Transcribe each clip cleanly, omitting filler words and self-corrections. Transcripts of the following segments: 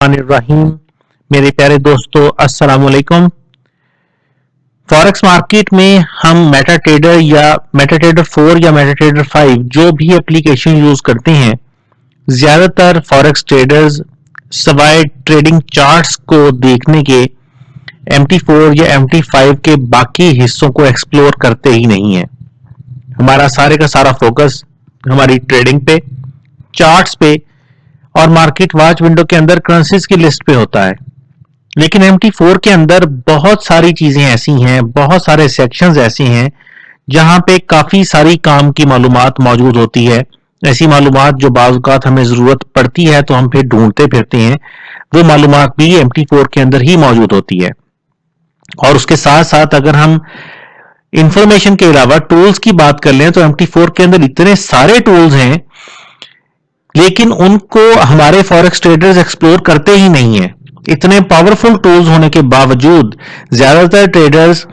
बिस्मिल्लाहिर्रहमानिर्रहीम। मेरे प्यारे दोस्तों, अस्सलाम वालेकुम। फॉरेक्स मार्केट में हम मेटाट्रेडर या मेटाट्रेडर 4 या मेटाट्रेडर 5 जो भी एप्लीकेशन यूज करते हैं, ज्यादातर फॉरेक्स ट्रेडर्स सवाए ट्रेडिंग चार्ट्स को देखने के MT4 या MT5 के बाकी हिस्सों को एक्सप्लोर करते ही नहीं है। हमारा सारे का सारा फोकस हमारी ट्रेडिंग पे, चार्ट्स पे और मार्केट वॉच विंडो के अंदर करेंसीज की लिस्ट पे होता है। लेकिन MT4 के अंदर बहुत सारी चीजें ऐसी हैं, बहुत सारे सेक्शंस ऐसे हैं जहां पे काफी सारी काम की मालूमात मौजूद होती है। ऐसी मालूमात जो बाज़ औक़ात हमें जरूरत पड़ती है तो हम फिर ढूंढते फिरते हैं, वो मालूमात भी MT4 के अंदर ही मौजूद होती है। और उसके साथ साथ अगर हम इंफॉर्मेशन के अलावा टूल्स की बात कर लें तो MT4 के अंदर इतने सारे टूल्स हैं, लेकिन उनको हमारे फॉरेक्स ट्रेडर्स एक्सप्लोर करते ही नहीं है। इतने पावरफुल टूल्स होने के बावजूद ज्यादातर ट्रेडर्स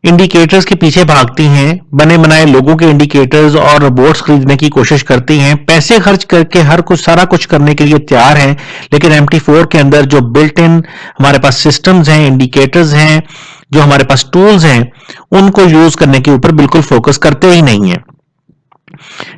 इंडिकेटर्स के पीछे भागती हैं, बने बनाए लोगों के इंडिकेटर्स और रोबोट्स खरीदने की कोशिश करती हैं, पैसे खर्च करके हर कुछ सारा कुछ करने के लिए तैयार हैं। लेकिन MT4 के अंदर जो बिल्ट इन हमारे पास सिस्टम्स हैं, इंडिकेटर्स हैं, जो हमारे पास टूल्स हैं, उनको यूज करने के ऊपर बिल्कुल फोकस करते ही नहीं है।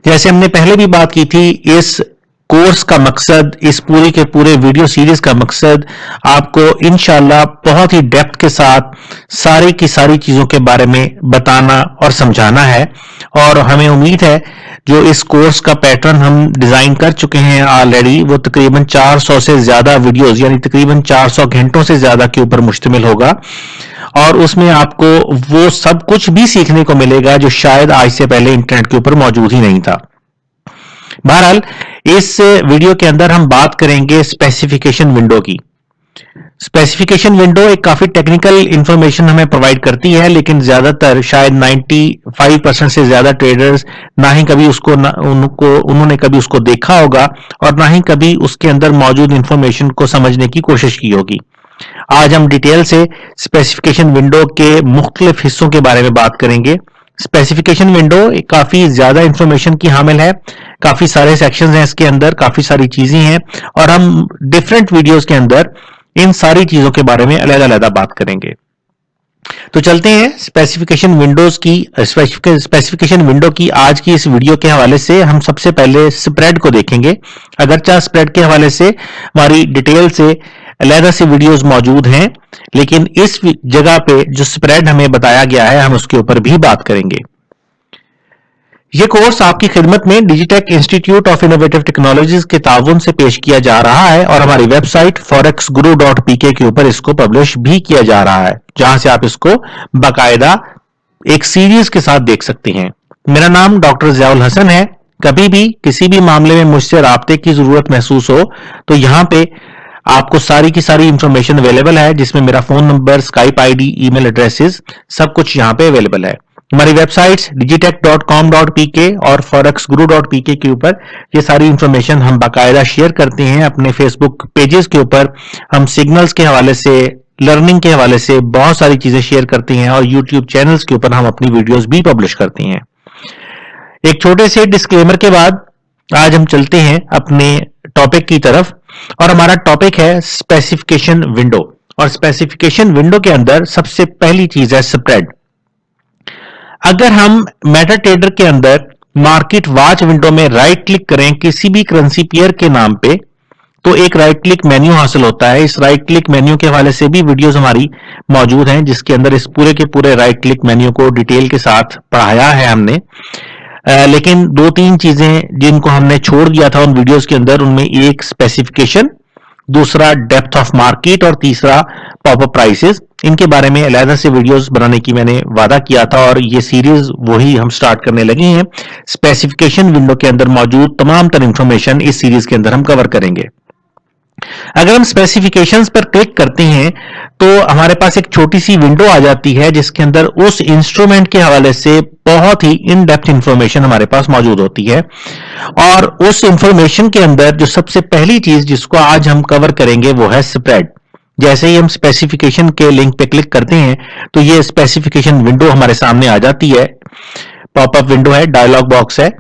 जैसे हमने पहले भी बात की थी, इस कोर्स का मकसद, इस पूरे के पूरे वीडियो सीरीज का मकसद आपको इंशाल्लाह बहुत ही डेप्थ के साथ सारी की सारी चीजों के बारे में बताना और समझाना है। और हमें उम्मीद है जो इस कोर्स का पैटर्न हम डिजाइन कर चुके हैं ऑलरेडी, वो तकरीबन 400 से ज्यादा वीडियोस यानी तकरीबन 400 घंटों से ज्यादा के ऊपर मुश्तमिल होगा। और उसमें आपको वो सब कुछ भी सीखने को मिलेगा जो शायद आज से पहले इंटरनेट के ऊपर मौजूद ही नहीं था। बहरहाल इस वीडियो के अंदर हम बात करेंगे स्पेसिफिकेशन विंडो की। स्पेसिफिकेशन विंडो एक काफी टेक्निकल इंफॉर्मेशन हमें प्रोवाइड करती है, लेकिन ज्यादातर शायद 95% से ज्यादा ट्रेडर्स ना ही कभी उन्होंने कभी उसको देखा होगा और ना ही कभी उसके अंदर मौजूद इंफॉर्मेशन को समझने की कोशिश की होगी। आज हम डिटेल से स्पेसिफिकेशन विंडो के मुख्तलिफ हिस्सों के बारे में बात करेंगे। स्पेसिफिकेशन विंडो काफी ज्यादा इंफॉर्मेशन की हामिल है, काफी सारे सेक्शंस हैं इसके अंदर, काफी सारी चीजें हैं और हम डिफरेंट वीडियोस के अंदर इन सारी चीजों के बारे में अलग-अलग बात करेंगे। तो चलते हैं स्पेसिफिकेशन विंडोज की स्पेसिफिकेशन विंडो की आज की इस वीडियो के हवाले से हम सबसे पहले स्प्रेड को देखेंगे। अगरचे स्प्रेड के हवाले से हमारी डिटेल से अलग से वीडियोस मौजूद हैं, लेकिन इस जगह पे जो स्प्रेड हमें बताया गया है हम उसके ऊपर भी बात करेंगे। यह कोर्स आपकी खिदमत में Digitek institute of innovative technologies के ताउन से पेश किया जा रहा है और हमारी वेबसाइट forexguru.pk के ऊपर इसको पब्लिश भी किया जा रहा है, जहां से आप इसको बाकायदा एक सीरीज के साथ देख सकते हैं। मेरा नाम डॉक्टर ज़ियाउल हसन है। कभी भी किसी भी मामले में मुझसे राब्ते की जरूरत महसूस हो तो यहां पे आपको सारी की सारी इंफॉर्मेशन अवेलेबल है, जिसमें मेरा phone number, Skype ID, email addresses सब कुछ यहां पे अवेलेबल है। हमारी वेबसाइट्स digitech.com.pk और forexguru.pk के ऊपर ये सारी इंफॉर्मेशन हम बाकायदा शेयर करते हैं। अपने फेसबुक पेजेस के ऊपर हम सिग्नल्स के हवाले से, लर्निंग के हवाले से बहुत सारी चीजें शेयर करते हैं और यूट्यूब चैनल्स के ऊपर हम अपनी वीडियोस भी पब्लिश करते हैं। एक छोटे से डिस्क्लेमर के बाद आज हम चलते हैं अपने टॉपिक की तरफ और हमारा टॉपिक है स्पेसिफिकेशन विंडो। और स्पेसिफिकेशन विंडो के अंदर सबसे पहली चीज है स्प्रेड। अगर हम मेटाट्रेडर के अंदर मार्केट वॉच विंडो में राइट क्लिक करें किसी भी करेंसी पेयर के नाम पे, तो एक राइट क्लिक मेन्यू हासिल होता है। इस राइट क्लिक मेन्यू के हवाले से भी वीडियोस हमारी मौजूद हैं, जिसके अंदर इस पूरे के पूरे राइट क्लिक मेन्यू को डिटेल के साथ पढ़ाया है हमने। लेकिन दो तीन चीजें जिनको हमने छोड़ दिया था उन वीडियोस के अंदर, उनमें एक स्पेसिफिकेशन, दूसरा डेप्थ ऑफ मार्केट और तीसरा पॉपअप प्राइसेस। इनके बारे में अलग से वीडियोस बनाने की मैंने वादा किया था और ये सीरीज वही हम स्टार्ट करने लगे हैं। स्पेसिफिकेशन विंडो के अंदर मौजूद तमाम तर इंफॉर्मेशन इस सीरीज के अंदर हम कवर करेंगे। अगर हम स्पेसिफिकेशंस पर क्लिक करते हैं तो हमारे पास एक छोटी सी विंडो आ जाती है, जिसके अंदर उस इंस्ट्रूमेंट के हवाले से बहुत ही इन डेप्थ इंफॉर्मेशन हमारे पास मौजूद होती है। और उस इंफॉर्मेशन के अंदर जो सबसे पहली चीज जिसको आज हम कवर करेंगे वो है स्प्रेड। जैसे ही हम स्पेसिफिकेशन के लिंक पे क्लिक करते हैं तो ये स्पेसिफिकेशन विंडो हमारे सामने आ जाती है। पॉपअप विंडो है, डायलॉग बॉक्स है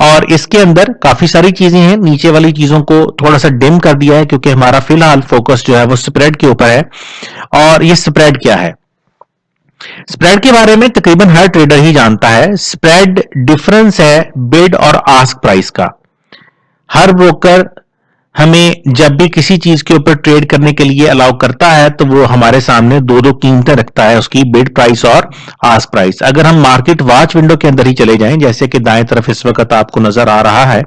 और इसके अंदर काफी सारी चीजें हैं। नीचे वाली चीजों को थोड़ा सा डिम कर दिया है क्योंकि हमारा फिलहाल फोकस जो है वो स्प्रेड के ऊपर है। और ये स्प्रेड क्या है? स्प्रेड के बारे में तकरीबन हर ट्रेडर ही जानता है। स्प्रेड डिफरेंस है बिड और आस्क प्राइस का। हर ब्रोकर हमें जब भी किसी चीज के ऊपर ट्रेड करने के लिए अलाउ करता है तो वो हमारे सामने दो दो कीमतें रखता है, उसकी बिड प्राइस और आस्क प्राइस। अगर हम मार्केट वॉच विंडो के अंदर ही चले जाएं, जैसे कि दाएं तरफ इस वक्त आपको नजर आ रहा है,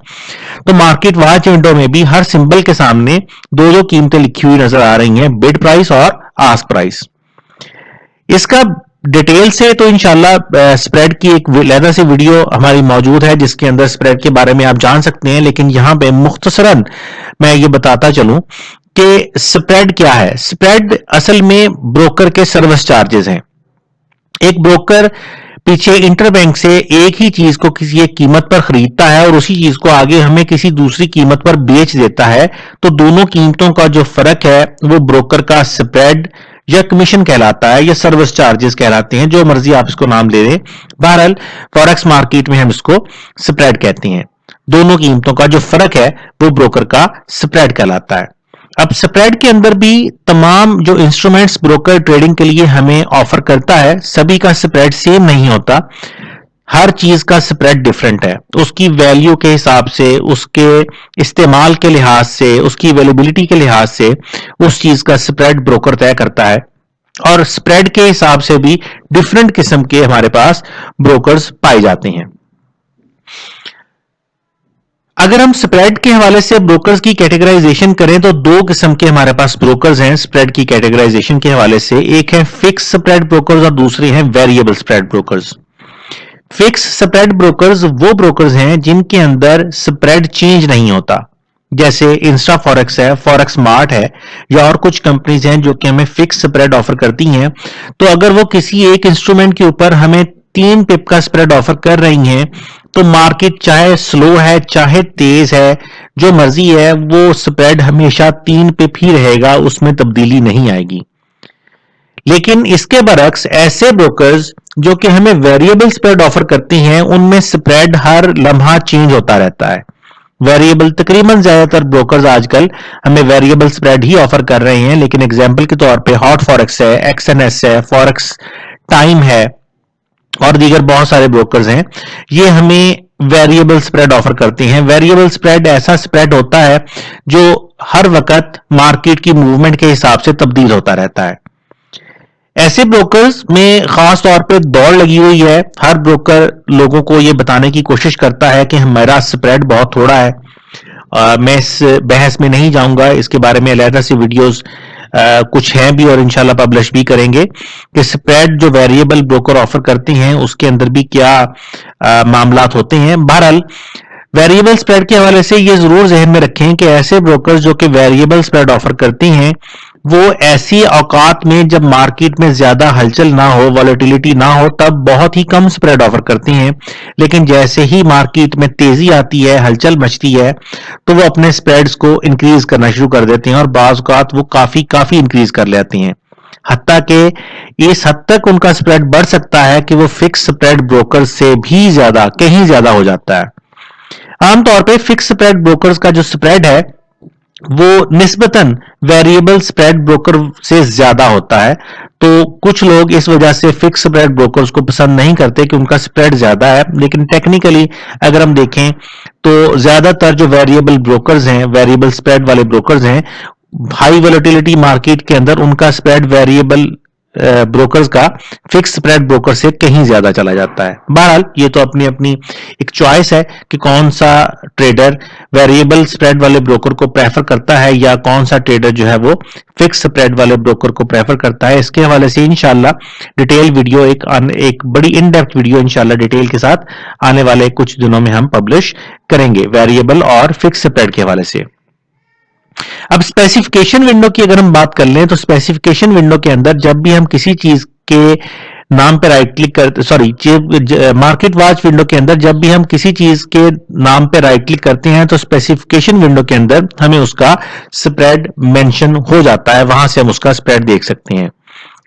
तो मार्केट वॉच विंडो में भी हर सिंबल के सामने दो दो कीमतें लिखी हुई नजर आ रही हैं, बिड प्राइस और आस्क प्राइस। इसका डिटेल से तो इंशाल्लाह स्प्रेड की एक अलग से वीडियो हमारी मौजूद है जिसके अंदर स्प्रेड के बारे में आप जान सकते हैं, लेकिन यहां पे मुख्तसरन मैं ये बताता चलूं कि स्प्रेड क्या है। स्प्रेड असल में ब्रोकर के सर्विस चार्जेस हैं। एक ब्रोकर पीछे इंटरबैंक से एक ही चीज को किसी एक कीमत पर खरीदता है और उसी चीज को आगे हमें किसी दूसरी कीमत पर बेच देता है, तो दोनों कीमतों का जो फर्क है वो ब्रोकर का स्प्रेड या कमीशन कहलाता है या सर्विस चार्जेस कहलाते हैं, जो मर्जी आप इसको नाम दे दें। बहरहाल फॉरेक्स मार्केट में हम इसको स्प्रेड कहते हैं। दोनों कीमतों का जो फर्क है वो ब्रोकर का स्प्रेड कहलाता है। अब स्प्रेड के अंदर भी तमाम जो इंस्ट्रूमेंट्स ब्रोकर ट्रेडिंग के लिए हमें ऑफर करता है, सभी का स्प्रेड सेम नहीं होता। हर चीज का स्प्रेड डिफरेंट है, उसकी वैल्यू के हिसाब से, उसके इस्तेमाल के लिहाज से, उसकी अवेलेबिलिटी के लिहाज से उस चीज का स्प्रेड ब्रोकर तय करता है। और स्प्रेड के हिसाब से भी डिफरेंट किस्म के हमारे पास ब्रोकर्स पाए जाते हैं। अगर हम स्प्रेड के हवाले से ब्रोकर्स की कैटेगराइजेशन करें तो दो किस्म के हमारे पास ब्रोकर्स हैं स्प्रेड की कैटेगराइजेशन के हवाले से। एक है फिक्स स्प्रेड ब्रोकर्स और दूसरे हैं variable spread brokers. Fix spread brokers वो ब्रोकर्स हैं जिनके अंदर स्प्रेड चेंज नहीं होता, जैसे इंस्टा फॉरेक्स है, फॉरेक्स मार्ट है या और कुछ कंपनीज हैं जो कि हमें फिक्स स्प्रेड ऑफर करती हैं। तो अगर वो किसी एक इंस्ट्रूमेंट के ऊपर हमें 3 पिप का स्प्रेड ऑफर कर रही हैं तो मार्केट चाहे स्लो है चाहे तेज है, जो मर्जी है, वो स्प्रेड हमेशा 3 पिप ही रहेगा, उसमें तब्दीली नहीं आएगी। लेकिन इसके बरक्स ऐसे ब्रोकर्स जो कि हमें वेरिएबल स्प्रेड ऑफर करती हैं उनमें स्प्रेड हर लम्हा चेंज होता रहता है। वेरिएबल तकरीबन ज्यादातर ब्रोकर्स आजकल हमें वेरिएबल स्प्रेड ही ऑफर कर रहे हैं, लेकिन एग्जांपल के तौर पे हॉट फॉरेक्स है, एक्सएनएस है, फॉरेक्स टाइम है और दीगर बहुत सारे ब्रोकर्स हैं, ये हमें वेरिएबल स्प्रेड ऑफर करते हैं। वेरिएबल स्प्रेड ऐसा स्प्रेड होता है जो हर वक्त मार्केट की मूवमेंट के हिसाब से तब्दील होता रहता है। ऐसे ब्रोकर्स में खास तौर पे दौड़ लगी हुई है। हर ब्रोकर लोगों को यह बताने की कोशिश करता है कि हमारा स्प्रेड बहुत थोड़ा है। मैं इस बहस में नहीं जाऊंगा, इसके बारे में अलग से वीडियोस कुछ हैं भी और इंशाल्लाह पब्लिश भी करेंगे कि स्प्रेड जो वेरिएबल ब्रोकर ऑफर करते हैं उसके अंदर भी क्या मामलात होते हैं। बहरहाल वेरिएबल स्प्रेड के हवाले से ये जरूर जहन में रखें कि ऐसे ब्रोकर्स जो कि वेरिएबल स्प्रेड ऑफर करती हैं वो ऐसी औकात में जब मार्केट में ज्यादा हलचल ना हो, वॉलेटिलिटी ना हो, तब बहुत ही कम स्प्रेड ऑफर करती हैं। लेकिन जैसे ही मार्केट में तेजी आती है, हलचल मचती है, तो वो अपने स्प्रेड्स को इंक्रीज करना शुरू कर देते हैं और बाज़ औक़ात वो काफी इंक्रीज कर लेते हैं। हत्ता कि इस हद तक उनका स्प्रेड बढ़ सकता है कि वो फिक्स स्प्रेड ब्रोकर से भी ज्यादा, कहीं ज्यादा हो जाता है। आमतौर पे फिक्स स्प्रेड ब्रोकर्स का जो स्प्रेड है वो निस्बतन वेरिएबल स्प्रेड ब्रोकर से ज्यादा होता है। तो कुछ लोग इस वजह से फिक्स स्प्रेड ब्रोकर्स को पसंद नहीं करते कि उनका स्प्रेड ज्यादा है, लेकिन टेक्निकली अगर हम देखें तो ज्यादातर जो वेरिएबल ब्रोकर्स हैं, वेरिएबल स्प्रेड वाले ब्रोकर्स हैं, हाई वोलेटिलिटी मार्केट के अंदर उनका स्प्रेड वेरिएबल ब्रोकर्स का फिक्स स्प्रेड ब्रोकर से कहीं ज्यादा चला जाता है। बहरहाल ये तो अपनी अपनी एक चॉइस है कि कौन सा ट्रेडर वेरिएबल स्प्रेड वाले ब्रोकर को प्रेफर करता है या कौन सा ट्रेडर जो है वो फिक्स स्प्रेड वाले ब्रोकर को प्रेफर करता है। इसके हवाले से इंशाल्लाह डिटेल वीडियो, एक बड़ी इन डेप्थ वीडियो इंशाल्लाह डिटेल के साथ आने वाले कुछ दिनों में हम पब्लिश करेंगे वेरिएबल और फिक्स स्प्रेड के हवाले से। अब स्पेसिफिकेशन विंडो की अगर हम बात कर लें तो स्पेसिफिकेशन विंडो के अंदर जब भी हम किसी चीज के नाम पे राइट क्लिक करते, मार्केट वॉच विंडो के अंदर जब भी हम किसी चीज के नाम पे राइट क्लिक करते हैं तो स्पेसिफिकेशन विंडो के अंदर हमें उसका स्प्रेड मेंशन हो जाता है, वहां से हम उसका स्प्रेड देख सकते हैं।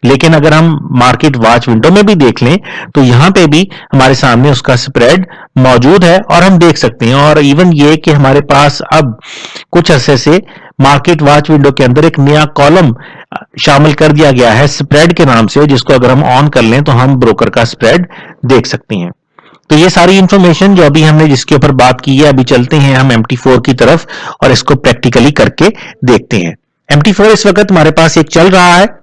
लेकिन अगर हम मार्केट वॉच विंडो में भी देख लें तो यहां पे भी हमारे सामने उसका स्प्रेड मौजूद है और हम देख सकते हैं। और इवन ये कि हमारे पास अब कुछ अरसे से मार्केट वॉच विंडो के अंदर एक नया कॉलम शामिल कर दिया गया है स्प्रेड के नाम से, जिसको अगर हम ऑन कर लें तो हम ब्रोकर का स्प्रेड देख सकते हैं। तो ये सारी इंफॉर्मेशन जो अभी हमने जिसके ऊपर बात की है, अभी चलते हैं हम MT4 की तरफ और इसको प्रैक्टिकली करके देखते हैं। MT4 इस वक्त हमारे पास एक चल रहा है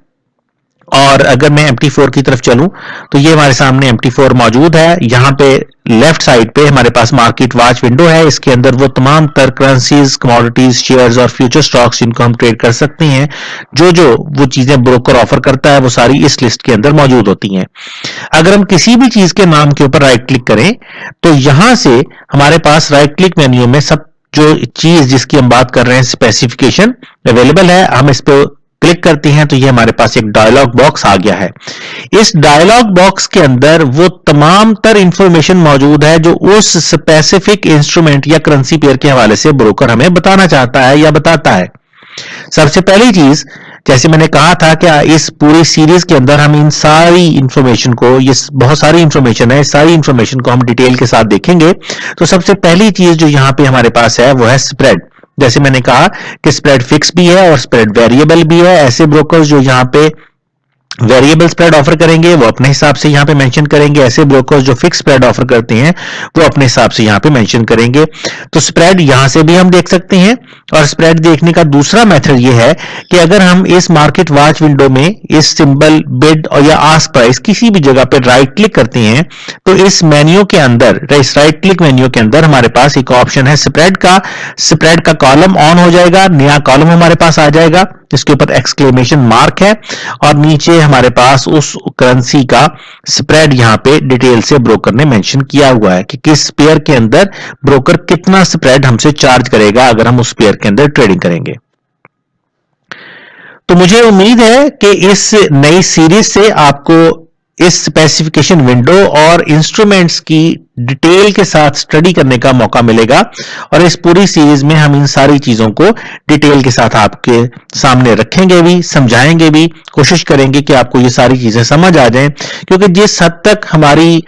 और अगर मैं MT4 की तरफ चलूं तो ये हमारे सामने MT4 मौजूद है। यहाँ पे लेफ्ट साइड पे हमारे पास मार्केट वॉच विंडो है, इसके अंदर वो तमाम तर करेंसीज, कमोडिटीज, शेयर्स और फ्यूचर स्टॉक्स जिनको हम ट्रेड कर सकते हैं, जो वो चीजें ब्रोकर ऑफर करता है वो सारी इस लिस्ट के अंदर मौजूद होती हैं। अगर हम किसी भी चीज के नाम के ऊपर राइट क्लिक करें तो यहां से हमारे पास राइट क्लिक मेन्यू में सब जो चीज जिसकी हम बात कर रहे हैं स्पेसिफिकेशन अवेलेबल है, हम इस पे क्लिक करते हैं तो ये हमारे पास एक डायलॉग बॉक्स आ गया है। इस डायलॉग बॉक्स के अंदर वो तमाम तर इंफॉर्मेशन मौजूद है जो उस स्पेसिफिक इंस्ट्रूमेंट या करेंसी पेयर के हवाले से ब्रोकर हमें बताना चाहता है या बताता है। सबसे पहली चीज, जैसे मैंने कहा था कि इस पूरी सीरीज के अंदर हम इन सारी इंफॉर्मेशन को, ये बहुत सारी इंफॉर्मेशन है, सारी इंफॉर्मेशन को हम डिटेल के साथ देखेंगे। तो सबसे पहली चीज जो यहां पे हमारे पास है वो है स्प्रेड। जैसे मैंने कहा कि स्प्रेड फिक्स भी है और स्प्रेड वेरिएबल भी है। ऐसे ब्रोकर्स जो यहां पे वेरिएबल स्प्रेड ऑफर करेंगे वो अपने हिसाब से यहां पे मेंशन करेंगे, ऐसे ब्रोकर्स जो फिक्स स्प्रेड ऑफर करते हैं वो अपने हिसाब से यहां पे मेंशन करेंगे। तो स्प्रेड यहां से भी हम देख सकते हैं। और स्प्रेड देखने का दूसरा मेथड ये है कि अगर हम इस मार्केट वॉच विंडो में इस सिंबल बिड और या आस्क प्राइस किसी भी जगह पे राइट क्लिक करते हैं तो इस मेन्यू के अंदर, इस राइट क्लिक मेन्यू के अंदर हमारे पास एक ऑप्शन है स्प्रेड का कॉलम ऑन हो जाएगा, नया कॉलम हमारे पास आ जाएगा, इसके ऊपर एक्सक्लेमेशन मार्क है और नीचे हमारे पास उस करेंसी का स्प्रेड यहां पे डिटेल से ब्रोकर ने मेंशन किया हुआ है कि किस पेयर के अंदर ब्रोकर कितना स्प्रेड हमसे चार्ज करेगा अगर हम उस पेयर के अंदर ट्रेडिंग करेंगे। तो मुझे उम्मीद है कि इस नई सीरीज से आपको इस स्पेसिफिकेशन विंडो और इंस्ट्रूमेंट्स की डिटेल के साथ स्टडी करने का मौका मिलेगा और इस पूरी सीरीज में हम इन सारी चीजों को डिटेल के साथ आपके सामने रखेंगे भी, समझाएंगे भी, कोशिश करेंगे कि आपको ये सारी चीजें समझ आ जाएं। क्योंकि जिस हद तक हमारी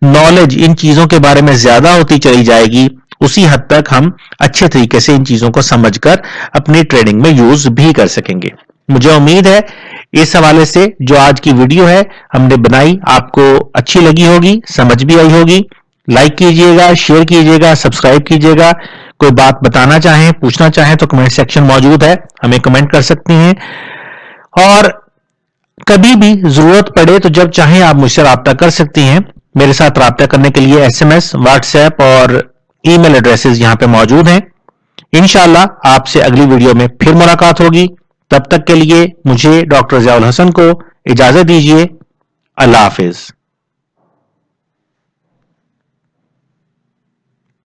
नॉलेज इन चीजों के बारे में ज्यादा होती चली जाएगी उसी हद तक हम अच्छे तरीके से इन चीजों को समझकर अपनी ट्रेडिंग में यूज भी कर सकेंगे। मुझे उम्मीद है इस हवाले से जो आज की वीडियो है हमने बनाई आपको अच्छी लगी होगी, समझ भी आई होगी। लाइक कीजिएगा, शेयर कीजिएगा, सब्सक्राइब कीजिएगा। कोई बात बताना चाहें, पूछना चाहें तो कमेंट सेक्शन मौजूद है, हमें कमेंट कर सकते हैं। और कभी भी जरूरत पड़े तो जब चाहें आप मुझसे राब्ता कर सकते हैं। मेरे साथ राब्ता करने के लिए SMS, व्हाट्सएप और ईमेल एड्रेसेस यहां पे मौजूद हैं। इंशाअल्लाह आपसे अगली वीडियो में फिर मुलाकात होगी। तब तक के लिए मुझे डॉक्टर ज़ियाउल हसन को इजाजत दीजिए। अल्लाह हाफिज।